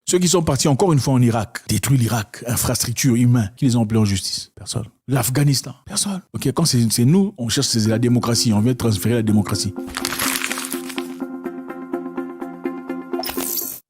Ceux qui sont partis encore une fois en Irak, détruire l'Irak, infrastructure humaine, qui les ont appelés en justice? Personne. L'Afghanistan? Personne. Ok, quand c'est nous, on cherche la démocratie, on vient transférer la démocratie.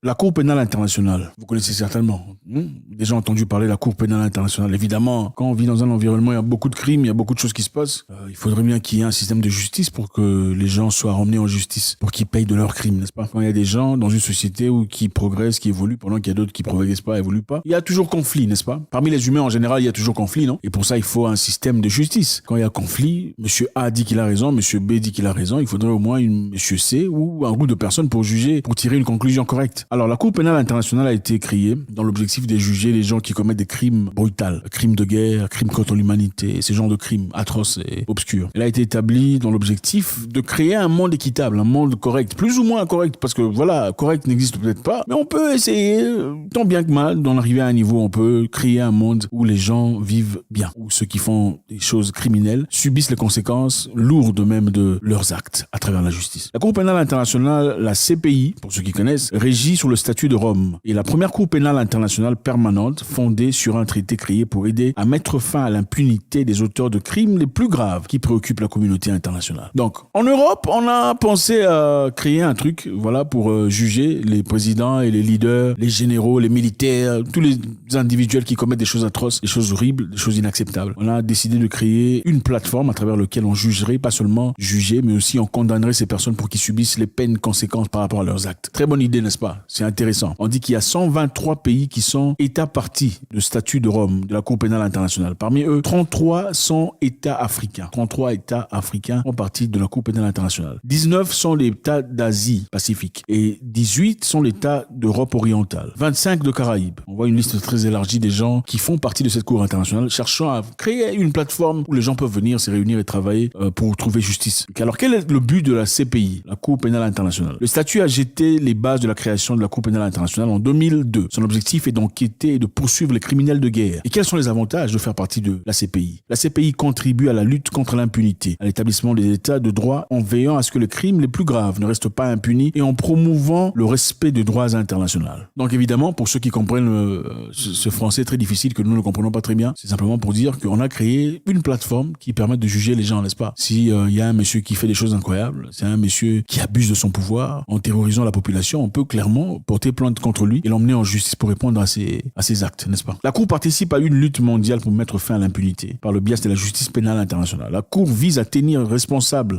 La Cour pénale internationale, vous connaissez certainement, déjà entendu parler de la Cour pénale internationale. Évidemment, quand on vit dans un environnement, il y a beaucoup de crimes, il y a beaucoup de choses qui se passent. Il faudrait bien qu'il y ait un système de justice pour que les gens soient ramenés en justice, pour qu'ils payent de leurs crimes, n'est-ce pas? Quand il y a des gens dans une société qui progressent, qui évoluent, pendant qu'il y a d'autres qui progressent pas, évoluent pas, il y a toujours conflit, n'est-ce pas? Parmi les humains, en général, il y a toujours conflit, non? Et pour ça, il faut un système de justice. Quand il y a conflit, monsieur A dit qu'il a raison, monsieur B dit qu'il a raison, il faudrait au moins monsieur C ou un groupe de personnes pour juger, pour tirer une conclusion correcte. Alors, la Cour pénale internationale a été créée dans l'objectif de juger les gens qui commettent des crimes brutals, crimes de guerre, crimes contre l'humanité, ces genres de crimes atroces et obscurs. Elle a été établie dans l'objectif de créer un monde équitable, un monde correct, plus ou moins correct, parce que voilà, correct n'existe peut-être pas, mais on peut essayer, tant bien que mal, d'en arriver à un niveau, on peut créer un monde où les gens vivent bien, où ceux qui font des choses criminelles subissent les conséquences lourdes même de leurs actes à travers la justice. La Cour pénale internationale, la CPI, pour ceux qui connaissent, régit sur le statut de Rome et la première Cour pénale internationale permanente fondée sur un traité créé pour aider à mettre fin à l'impunité des auteurs de crimes les plus graves qui préoccupent la communauté internationale. Donc, en Europe, on a pensé à créer un truc, voilà, pour juger les présidents et les leaders, les généraux, les militaires, tous les individuels qui commettent des choses atroces, des choses horribles, des choses inacceptables. On a décidé de créer une plateforme à travers laquelle on jugerait, pas seulement juger, mais aussi on condamnerait ces personnes pour qu'ils subissent les peines conséquentes par rapport à leurs actes. Très bonne idée, n'est-ce pas? C'est intéressant. On dit qu'il y a 123 pays qui sont États parties du statut de Rome, de la Cour pénale internationale. Parmi eux, 33 sont États africains. 33 États africains font partie de la Cour pénale internationale. 19 sont les États d'Asie Pacifique et 18 sont les États d'Europe orientale. 25 de Caraïbes. On voit une liste très élargie des gens qui font partie de cette Cour internationale, cherchant à créer une plateforme où les gens peuvent venir se réunir et travailler pour trouver justice. Alors, quel est le but de la CPI, la Cour pénale internationale? Le statut a jeté les bases de la création de la Cour pénale internationale en 2002. Son objectif est d'enquêter et de poursuivre les criminels de guerre. Et quels sont les avantages de faire partie de la CPI? La CPI contribue à la lutte contre l'impunité, à l'établissement des états de droit en veillant à ce que les crimes les plus graves ne restent pas impunis et en promouvant le respect des droits internationaux. Donc évidemment, pour ceux qui comprennent ce français très difficile que nous ne comprenons pas très bien, c'est simplement pour dire qu'on a créé une plateforme qui permet de juger les gens, n'est-ce pas? Si y a un monsieur qui fait des choses incroyables, c'est un monsieur qui abuse de son pouvoir en terrorisant la population, on peut clairement porter plainte contre lui et l'emmener en justice pour répondre à ses actes, n'est-ce pas? La Cour participe à une lutte mondiale pour mettre fin à l'impunité par le biais de la justice pénale internationale. La Cour vise à tenir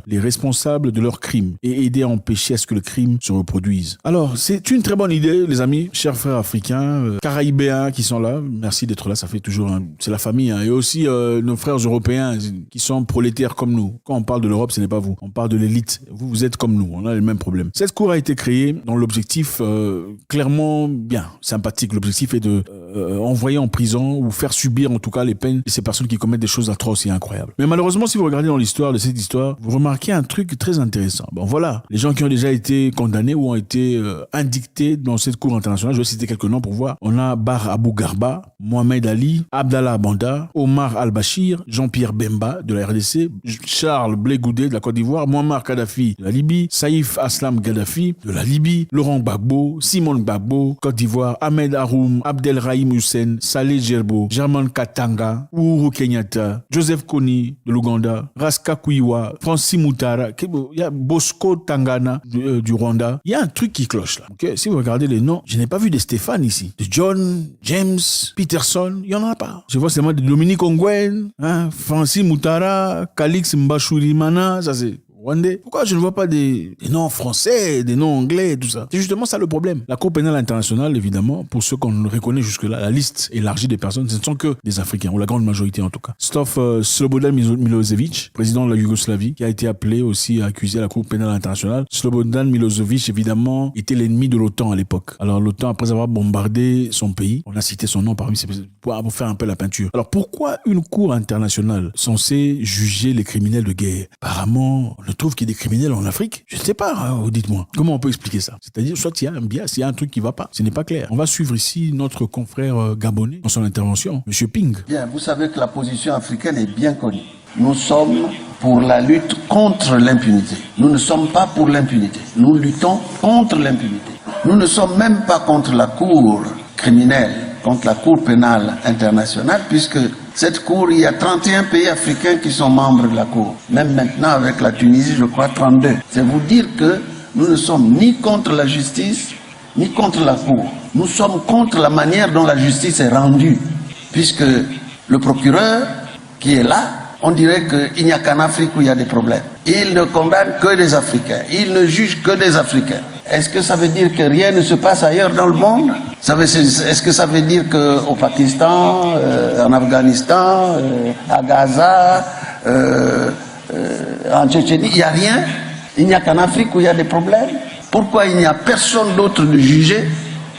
les responsables de leurs crimes et aider à empêcher à ce que le crime se reproduise. Alors, c'est une très bonne idée, les amis, chers frères africains, caraïbéens qui sont là. Merci d'être là, ça fait toujours c'est la famille, hein. Et aussi nos frères européens qui sont prolétaires comme nous. Quand on parle de l'Europe, ce n'est pas vous. On parle de l'élite. Vous êtes comme nous, on a les mêmes problèmes. Cette Cour a été créée dans l'objectif clairement bien sympathique. L'objectif est de envoyer en prison ou faire subir en tout cas les peines de ces personnes qui commettent des choses atroces et incroyables. Mais malheureusement, si vous regardez dans l'histoire de cette histoire, vous remarquez un truc très intéressant. Bon voilà, les gens qui ont déjà été condamnés ou ont été indictés dans cette Cour internationale, je vais citer quelques noms pour voir. On a Bar Abou Garba, Mohamed Ali, Abdallah Banda, Omar Al-Bashir, Jean-Pierre Bemba de la RDC, Charles Blé Goudé de la Côte d'Ivoire, Muammar Kadhafi de la Libye, Saïf Aslam Gaddafi de la Libye, Laurent Gbagbo, Simon Gbagbo, Côte d'Ivoire, Ahmed Haroum, Abdelrahim Hussein, Saleh Gerbo, Germain Katanga, Uhuru Kenyatta, Joseph Kony de l'Ouganda, Raska Kuiwa, Francis Moutara, il y a Bosco Tangana du Rwanda. Il y a un truc qui cloche là. Okay? Si vous regardez les noms, je n'ai pas vu de Stéphane ici. De John, James, Peterson, il n'y en a pas. Je vois seulement de Dominique Ongwen, Francis Moutara, Calix Mbashurimana, ça c'est rwandais. Pourquoi je ne vois pas des noms français, des noms anglais, tout ça? C'est justement ça le problème. La Cour pénale internationale, évidemment, pour ceux qu'on reconnaît jusque-là, la liste élargie des personnes, ce ne sont que des Africains, ou la grande majorité en tout cas. Sauf Slobodan Milosevic, président de la Yougoslavie, qui a été appelé aussi à accuser la Cour pénale internationale. Slobodan Milosevic, évidemment, était l'ennemi de l'OTAN à l'époque. Alors l'OTAN, après avoir bombardé son pays, on a cité son nom parmi ces pour faire un peu la peinture. Alors pourquoi une Cour internationale censée juger les criminels de guerre? Apparemment, on trouve qu'il y a des criminels en Afrique. Je ne sais pas, hein, dites-moi. Comment on peut expliquer ça? C'est-à-dire, soit il y a un biais, il y a un truc qui ne va pas. Ce n'est pas clair. On va suivre ici notre confrère gabonais dans son intervention, M. Ping. Bien, vous savez que la position africaine est bien connue. Nous sommes pour la lutte contre l'impunité. Nous ne sommes pas pour l'impunité. Nous luttons contre l'impunité. Nous ne sommes même pas contre la Cour criminelle, contre la Cour pénale internationale, puisque cette Cour, il y a 31 pays africains qui sont membres de la Cour. Même maintenant, avec la Tunisie, je crois 32. C'est vous dire que nous ne sommes ni contre la justice, ni contre la Cour. Nous sommes contre la manière dont la justice est rendue, puisque le procureur qui est là, on dirait qu'il n'y a qu'en Afrique où il y a des problèmes. Il ne condamne que des Africains. Il ne juge que des Africains. Est-ce que ça veut dire que rien ne se passe ailleurs dans le monde? Est-ce que ça veut dire qu'au Pakistan, en Afghanistan, à Gaza, en Tchétchénie, il n'y a rien? Il n'y a qu'en Afrique où il y a des problèmes? Pourquoi il n'y a personne d'autre de jugé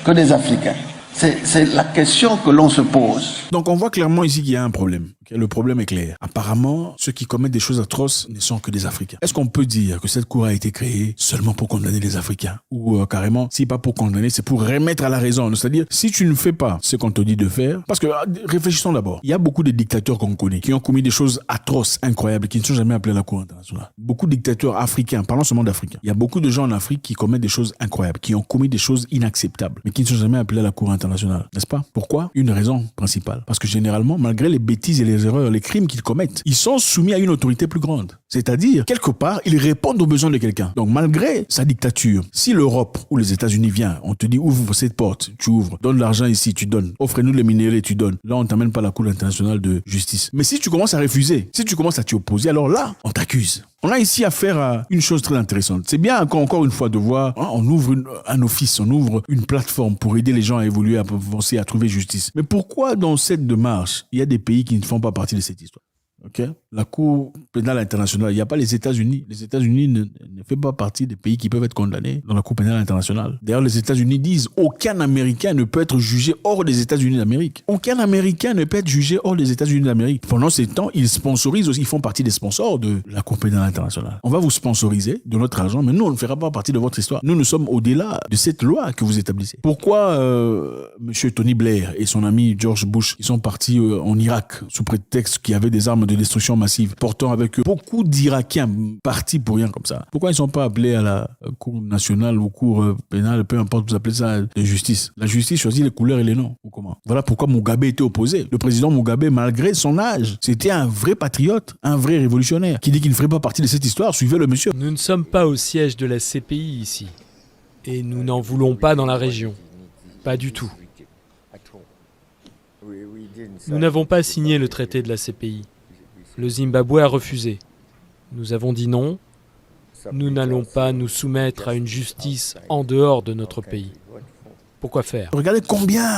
que des Africains? C'est la question que l'on se pose. Donc on voit clairement ici qu'il y a un problème. Le problème est clair. Apparemment, ceux qui commettent des choses atroces ne sont que des Africains. Est-ce qu'on peut dire que cette cour a été créée seulement pour condamner les Africains? Ou carrément, si pas pour condamner, c'est pour remettre à la raison. C'est-à-dire, si tu ne fais pas ce qu'on te dit de faire, parce que réfléchissons d'abord. Il y a beaucoup de dictateurs qu'on connaît qui ont commis des choses atroces, incroyables, qui ne sont jamais appelés à la Cour internationale. Beaucoup de dictateurs africains, parlons seulement d'Africains. Il y a beaucoup de gens en Afrique qui commettent des choses incroyables, qui ont commis des choses inacceptables, mais qui ne sont jamais appelés à la Cour internationale. N'est-ce pas? Pourquoi? Une raison principale. Parce que généralement, malgré les bêtises et les erreurs, les crimes qu'ils commettent, ils sont soumis à une autorité plus grande. C'est-à-dire, quelque part, ils répondent aux besoins de quelqu'un. Donc, malgré sa dictature, si l'Europe ou les États-Unis viennent, on te dit ouvre cette porte, tu ouvres, donne l'argent ici, tu donnes, offre-nous les minéraux, tu donnes. Là, on t'amène pas à la Cour internationale de justice. Mais si tu commences à refuser, si tu commences à t'y opposer, alors là, on t'accuse. On a ici affaire à une chose très intéressante. C'est bien encore une fois de voir, on ouvre un office, on ouvre une plateforme pour aider les gens à évoluer, à avancer, à trouver justice. Mais pourquoi dans cette démarche, il y a des pays qui ne font pas partie de cette histoire? Okay. La Cour pénale internationale, il n'y a pas les États-Unis. Les États-Unis ne font pas partie des pays qui peuvent être condamnés dans la Cour pénale internationale. D'ailleurs, les États-Unis disent aucun Américain ne peut être jugé hors des États-Unis d'Amérique. Aucun Américain ne peut être jugé hors des États-Unis d'Amérique. Pendant ces temps, ils sponsorisent aussi, ils font partie des sponsors de la Cour pénale internationale. On va vous sponsoriser de notre argent, mais nous, on ne fera pas partie de votre histoire. Nous sommes au-delà de cette loi que vous établissez. Pourquoi M. Tony Blair et son ami George Bush, ils sont partis en Irak sous prétexte qu'il y avait des armes de destruction massive, portant avec eux beaucoup d'Irakiens partis pour rien comme ça? Pourquoi ils ne sont pas appelés à la Cour nationale ou Cour pénale, peu importe, vous appelez ça de justice? La justice choisit les couleurs et les noms. Ou comment? Voilà pourquoi Mugabe était opposé. Le président Mugabe, malgré son âge, c'était un vrai patriote, un vrai révolutionnaire, qui dit qu'il ne ferait pas partie de cette histoire, suivez le monsieur. Nous ne sommes pas au siège de la CPI ici. Et nous n'en voulons pas dans la région. Pas du tout. Nous n'avons pas signé le traité de la CPI. Le Zimbabwe a refusé. Nous avons dit non. Nous n'allons pas nous soumettre à une justice en dehors de notre pays. Pourquoi faire? Regardez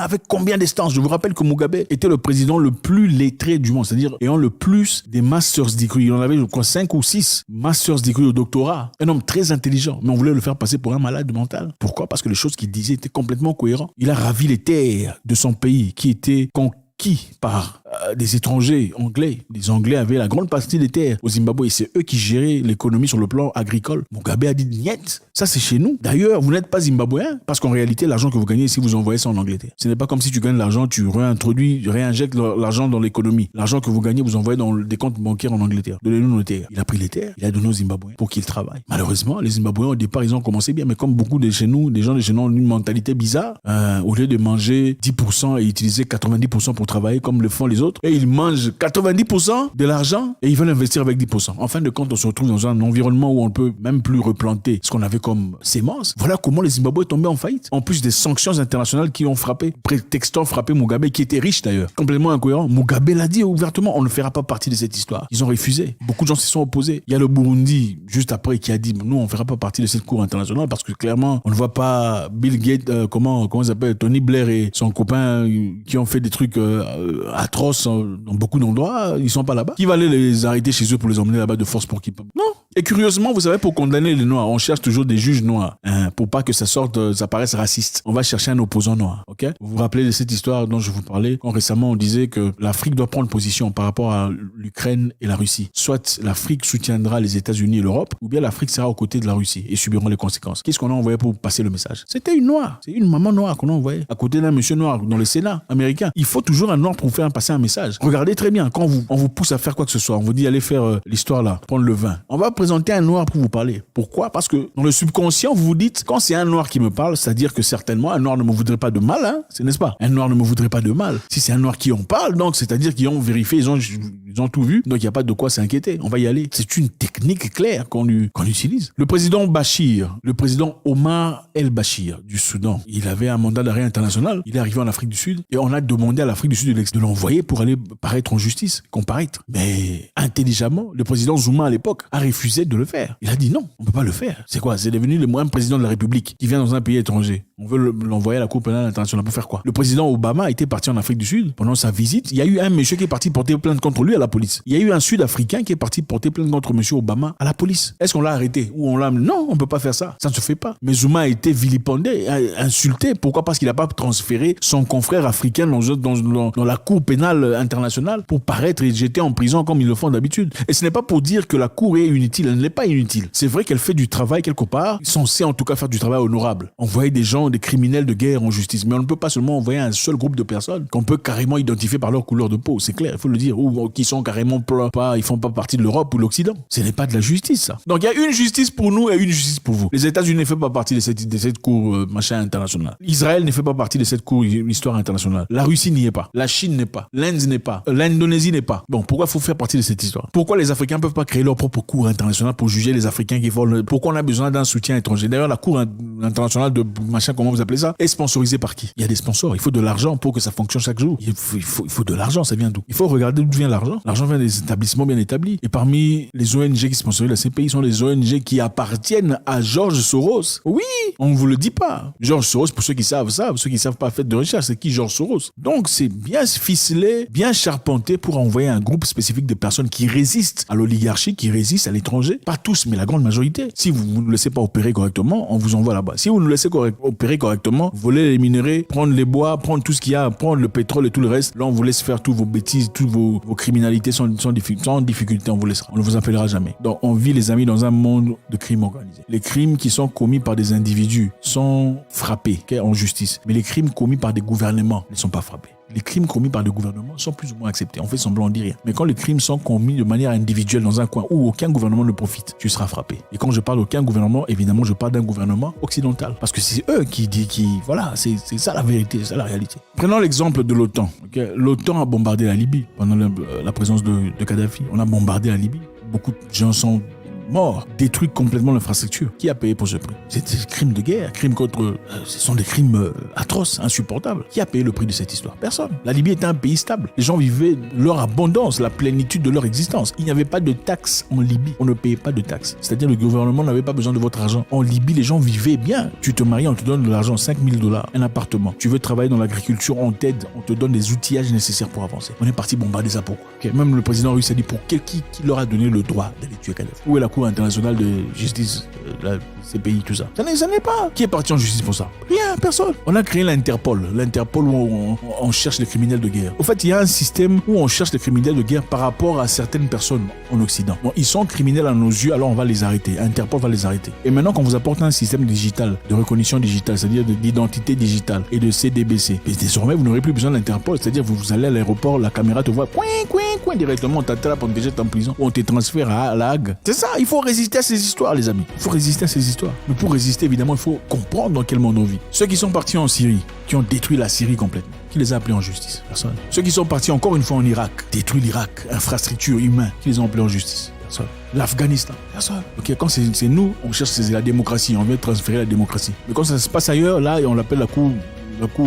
avec combien d'instances. Je vous rappelle que Mugabe était le président le plus lettré du monde, c'est-à-dire ayant le plus des master's degree. Il en avait, je crois, 5 ou 6 master's degree au doctorat. Un homme très intelligent, mais on voulait le faire passer pour un malade mental. Pourquoi? Parce que les choses qu'il disait étaient complètement cohérentes. Il a ravi les terres de son pays qui étaient conquis par des étrangers anglais. Les Anglais avaient la grande partie des terres au Zimbabwe et c'est eux qui géraient l'économie sur le plan agricole. Mugabe a dit niet, ça c'est chez nous. D'ailleurs, vous n'êtes pas zimbabwéen parce qu'en réalité, l'argent que vous gagnez ici, vous envoyez ça en Angleterre. Ce n'est pas comme si tu gagnes l'argent, tu réinjectes l'argent dans l'économie. L'argent que vous gagnez, vous envoyez dans des comptes bancaires en Angleterre. Donnez-nous nos terres. Il a pris les terres, il a donné aux Zimbabwéens pour qu'ils travaillent. Malheureusement, les Zimbabwéens au départ, ils ont commencé bien, mais comme beaucoup de chez nous, des gens de chez nous ont une mentalité bizarre. Au lieu de manger 10% et utiliser 90% pour travailler comme le font les autres, et ils mangent 90% de l'argent et ils veulent investir avec 10%. En fin de compte, on se retrouve dans un environnement où on ne peut même plus replanter ce qu'on avait comme sémence. Voilà comment les Zimbabwe tombaient en faillite. En plus des sanctions internationales qui ont frappé, prétextant frapper Mugabe, qui était riche d'ailleurs. Complètement incohérent. Mugabe l'a dit ouvertement, on ne fera pas partie de cette histoire. Ils ont refusé. Beaucoup de gens s'y sont opposés. Il y a le Burundi, juste après, qui a dit, nous, on ne fera pas partie de cette cour internationale parce que clairement, on ne voit pas Bill Gates, comment ça s'appelle, Tony Blair et son copain qui ont fait des trucs atroces dans beaucoup d'endroits, ils sont pas là-bas. Qui va aller les arrêter chez eux pour les emmener là-bas de force pour qu'ils... Non. Et curieusement, vous savez, pour condamner les Noirs, on cherche toujours des juges noirs, pour pas que ça sorte, ça paraisse raciste. On va chercher un opposant noir, ok? Vous vous rappelez de cette histoire dont je vous parlais, quand récemment on disait que l'Afrique doit prendre position par rapport à l'Ukraine et la Russie. Soit l'Afrique soutiendra les États-Unis et l'Europe, ou bien l'Afrique sera aux côtés de la Russie et subiront les conséquences. Qu'est-ce qu'on a envoyé pour passer le message? C'était une noire, c'est une maman noire qu'on a envoyée à côté d'un monsieur noir dans le Sénat américain. Il faut toujours un noir pour faire passer un message. Regardez très bien, quand on vous pousse à faire quoi que ce soit, on vous dit allez faire l'histoire là, prendre le vin. On va présenter un noir pour vous parler. Pourquoi? Parce que dans le subconscient, vous vous dites, quand c'est un noir qui me parle, c'est-à-dire que certainement un noir ne me voudrait pas de mal, n'est-ce pas? Un noir ne me voudrait pas de mal. Si c'est un noir qui en parle, donc c'est-à-dire qu'ils ont vérifié, ils ont tout vu, donc il n'y a pas de quoi s'inquiéter. On va y aller. C'est une technique claire qu'on utilise. Le président Bachir, le président Omar el-Bashir du Soudan, il avait un mandat d'arrêt international. Il est arrivé en Afrique du Sud et on a demandé à l'Afrique du Sud de l'envoyer pour aller paraître en justice, comparaître. Mais intelligemment, le président Zuma à l'époque a refusé de le faire. Il a dit non, on peut pas le faire. C'est quoi? C'est devenu le moyen président de la République qui vient dans un pays étranger. On veut l'envoyer à la Cour pénale internationale pour faire quoi? Le président Obama était parti en Afrique du Sud pendant sa visite. Il y a eu un monsieur qui est parti porter plainte contre lui à la police. Il y a eu un Sud-Africain qui est parti porter plainte contre monsieur Obama à la police. Est-ce qu'on l'a arrêté ou on l'a... Non, on peut pas faire ça. Ça ne se fait pas. Mais Zuma a été vilipendé, insulté. Pourquoi? Parce qu'il n'a pas transféré son confrère africain dans la Cour pénale internationale pour paraître et jeter en prison comme ils le font d'habitude. Et ce n'est pas pour dire que la Cour est inutile. Elle n'est pas inutile. C'est vrai qu'elle fait du travail quelque part, censée en tout cas faire du travail honorable. Envoyer des gens, des criminels de guerre en justice. Mais on ne peut pas seulement envoyer un seul groupe de personnes qu'on peut carrément identifier par leur couleur de peau. C'est clair, il faut le dire. Ou qui sont carrément pas, ils font pas partie de l'Europe ou de l'Occident. Ce n'est pas de la justice, ça. Donc il y a une justice pour nous et une justice pour vous. Les États-Unis ne font pas partie de cette cour machin internationale. Israël ne fait pas partie de cette cour histoire internationale. La Russie n'y est pas. La Chine n'est pas. L'Inde n'est pas. L'Indonésie n'est pas. Bon, pourquoi faut faire partie de cette histoire? Pourquoi les Africains peuvent pas créer leur propre cour internationale pour juger les Africains qui font Pourquoi on a besoin d'un soutien étranger? D'ailleurs, la cour internationale de machin, comment vous appelez ça, est sponsorisée par qui? Il y a des sponsors. Il faut de l'argent pour que ça fonctionne chaque jour. Il faut de l'argent. Ça vient d'où? Il faut regarder d'où vient l'argent. L'argent vient des établissements bien établis. Et parmi les ONG qui sponsorisent la CPI sont les ONG qui appartiennent à George Soros. Oui, on ne vous le dit pas. George Soros, pour ceux qui savent, ceux qui savent pas, faites de recherche, c'est qui George Soros? Donc c'est bien ficelé, bien charpenté pour envoyer un groupe spécifique de personnes qui résistent à l'oligarchie, qui résistent à l'étranger. Pas tous, mais la grande majorité. Si vous ne laissez pas opérer correctement, on vous envoie là-bas. Si vous ne laissez opérer correctement, voler les minerais, prendre les bois, prendre tout ce qu'il y a, prendre le pétrole et tout le reste, là on vous laisse faire toutes vos bêtises, toutes vos criminalités sans difficulté, on vous laissera. On ne vous appellera jamais. Donc on vit, les amis, dans un monde de crimes organisés. Les crimes qui sont commis par des individus sont frappés en justice, mais les crimes commis par des gouvernements ne sont pas frappés. Les crimes commis par des gouvernements sont plus ou moins acceptés. On fait semblant, on dit rien. Mais quand les crimes sont commis de manière individuelle dans un coin où aucun gouvernement ne profite, tu seras frappé. Et quand je parle d'aucun gouvernement, évidemment, je parle d'un gouvernement occidental. Parce que c'est eux voilà, c'est ça la vérité, c'est ça la réalité. Prenons l'exemple de l'OTAN. Okay? L'OTAN a bombardé la Libye pendant la présence de Kadhafi. On a bombardé la Libye. Beaucoup de gens sont morts, détruit complètement l'infrastructure. Qui a payé pour ce prix? C'est des crimes de guerre, crimes contre... ce sont des crimes atroces, insupportables. Qui a payé le prix de cette histoire? Personne. La Libye était un pays stable. Les gens vivaient leur abondance, la plénitude de leur existence. Il n'y avait pas de taxes en Libye. On ne payait pas de taxes. C'est-à-dire le gouvernement n'avait pas besoin de votre argent. En Libye, les gens vivaient bien. Tu te maries, on te donne de l'argent, $5,000, un appartement. Tu veux travailler dans l'agriculture, on t'aide, on te donne des outillages nécessaires pour avancer. On est parti bombarder ça pourquoi? Okay. Même le président russe a dit qui leur a donné le droit d'aller tuer Kadhafi? Où est la Cour internationale de justice, la CPI, tout ça? Ça n'est pas. Qui est parti en justice pour ça? Rien, personne. On a créé l'Interpol où on cherche les criminels de guerre. Au fait, il y a un système où on cherche les criminels de guerre par rapport à certaines personnes en Occident. Bon, ils sont criminels à nos yeux, alors on va les arrêter. Interpol va les arrêter. Et maintenant, quand vous apporte un système digital, de reconnaissance digitale, c'est-à-dire d'identité digitale et de CDBC, et désormais, vous n'aurez plus besoin d'Interpol, c'est-à-dire vous allez à l'aéroport, la caméra te voit, directement, on t'attrape, on te jette en prison, ou on te transfère à La Hague. C'est ça, il faut résister à ces histoires, les amis. Il faut résister à ces histoires. Mais pour résister, évidemment, il faut comprendre dans quel monde on vit. Ceux qui sont partis en Syrie, qui ont détruit la Syrie complètement, qui les a appelés en justice? Personne. Ceux qui sont partis encore une fois en Irak, détruit l'Irak, infrastructure humaine, qui les ont appelés en justice? Personne. L'Afghanistan? Personne. Ok, quand c'est nous, on cherche la démocratie, on veut transférer la démocratie. Mais quand ça se passe ailleurs, là, on l'appelle la cour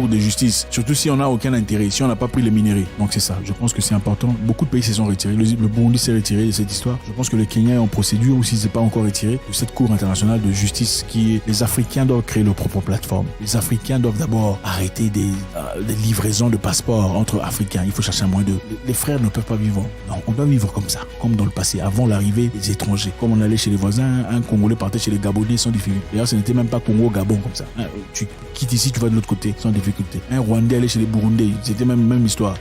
de justice, surtout si on n'a aucun intérêt, si on n'a pas pris les minéraux. Donc c'est ça, je pense que c'est important. Beaucoup de pays se sont retirés, le Burundi s'est retiré de cette histoire. Je pense que le Kenya est en procédure, ou s'il ne s'est pas encore retiré, de cette cour internationale de justice les Africains doivent créer leur propre plateforme. Les Africains doivent d'abord arrêter des livraisons de passeports entre Africains. Il faut chercher un moyen les frères ne peuvent pas vivre. Non, on doit vivre comme ça, comme dans le passé, avant l'arrivée des étrangers. Comme on allait chez les voisins, un Congolais partait chez les Gabonais sans difficulté. D'ailleurs, ce n'était même pas Congo-Gabon comme ça. Tu quittes ici, tu vas de l'autre côté. Sans difficulté. Un Rwandais allait chez les Burundais, c'était même histoire.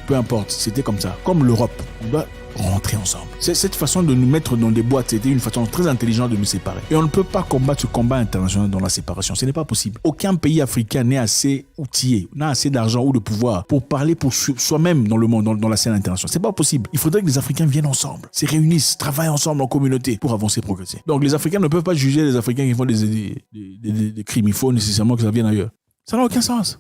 Peu importe, c'était comme ça. Comme l'Europe, on doit rentrer ensemble. Cette façon de nous mettre dans des boîtes, c'était une façon très intelligente de nous séparer. Et on ne peut pas combattre ce combat international dans la séparation. Ce n'est pas possible. Aucun pays africain n'est assez outillé, n'a assez d'argent ou de pouvoir pour parler pour soi-même dans le monde, dans la scène internationale. C'est pas possible. Il faudrait que les Africains viennent ensemble, se réunissent, travaillent ensemble en communauté pour avancer, progresser. Donc les Africains ne peuvent pas juger les Africains qui font des crimes. Il faut nécessairement que ça vienne ailleurs. Ça n'a aucun sens.